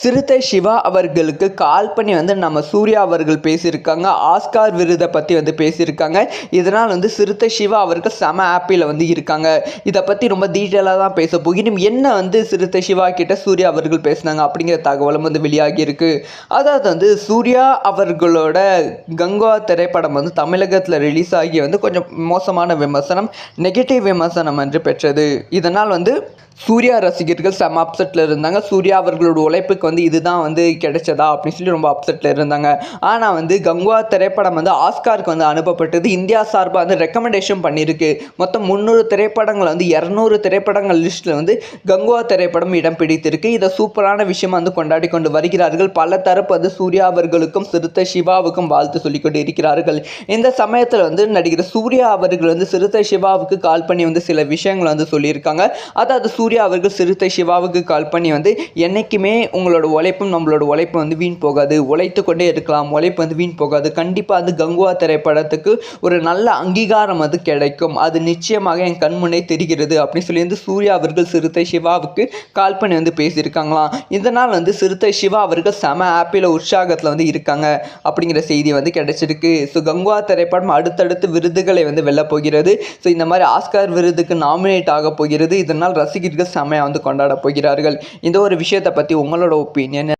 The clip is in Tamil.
சிறுத்தை சிவா அவர்களுக்கு கால் பண்ணி நம்ம சூர்யா அவர்கள் பேசியிருக்காங்க. ஆஸ்கார் விருதை பற்றி பேசியிருக்காங்க. இதனால் சிறுத்தை சிவா அவர்கள் செம ஹாப்பியில் இருக்காங்க. இதை பற்றி ரொம்ப டீட்டெயிலாக தான் பேச போகிறோம். என்ன சிறுத்தை சிவா கிட்ட சூர்யா அவர்கள் பேசினாங்க அப்படிங்கிற தகவலும் வெளியாகி இருக்கு. அதாவது சூர்யா அவர்களோட கங்குவா திரைப்படம் தமிழகத்தில் ரிலீஸ் ஆகி கொஞ்சம் மோசமான விமர்சனம், நெகட்டிவ் விமர்சனம் என்று பெற்றது. இதனால் சூர்யா ரசிகர்கள் செம அப்செட்டில் இருந்தாங்க. சூர்யா அவர்களோட உழைப்புக்கு இதுதான் கிடைச்சதா அப்படின்னு சொல்லி ரொம்ப அப்செட்டில் இருந்தாங்க. ஆனால் கங்குவா திரைப்படம் ஆஸ்காருக்கு அனுப்பப்பட்டது. இந்தியா சார்பாக ரெக்கமெண்டேஷன் பண்ணியிருக்கு. மொத்தம் 300 திரைப்படங்கள் 200 திரைப்படங்கள் லிஸ்ட்டில் கங்குவா திரைப்படம் இடம் பிடித்திருக்கு. இதை சூப்பரான விஷயம் கொண்டாடி கொண்டு வருகிறார்கள். பல தரப்பு சூர்யா அவர்களுக்கும் சிறுத்தை சிவாவுக்கும் வாழ்த்து சொல்லிக் கொண்டு இருக்கிறார்கள். இந்த சமயத்தில் நடிகர் சூர்யா அவர்கள் சிறுத்தை சிவாவுக்கு கால் பண்ணி சில விஷயங்கள் சொல்லியிருக்காங்க. அதாவது சூர்யா அவர்கள் சிறுத்தை சிவாவுக்கு கால் பண்ணி என்னைக்குமே உங்களோட உழைப்பும் நம்மளோட உழைப்பு வீண் போகாது, உழைத்து கொண்டே இருக்கலாம், உழைப்பு வீண் போகாது, கண்டிப்பாக கங்குவா திரைப்படத்துக்கு ஒரு நல்ல அங்கீகாரம் கிடைக்கும், அது நிச்சயமாக என் கண்முன்னே தெரிகிறது அப்படின்னு சொல்லி சூர்யா அவர்கள் சிறுத்தை சிவாவுக்கு கால் பண்ணி பேசியிருக்காங்களாம். இதனால் சிறுத்தை சிவா அவர்கள் செம ஹாப்பியில் உற்சாகத்தில் இருக்காங்க அப்படிங்கிற செய்தி கிடைச்சிருக்கு. ஸோ கங்குவா திரைப்படம் அடுத்தடுத்து விருதுகளை வெல்ல போகிறது. ஸோ இந்த மாதிரி ஆஸ்கார் விருதுக்கு நாமினேட் ஆக போகிறது. இதனால் ரசிகர்கள் செமையாக கொண்டாட போகிறார்கள். இந்த ஒரு விஷயத்தை பற்றி உங்களோட ஒப்பீனியன்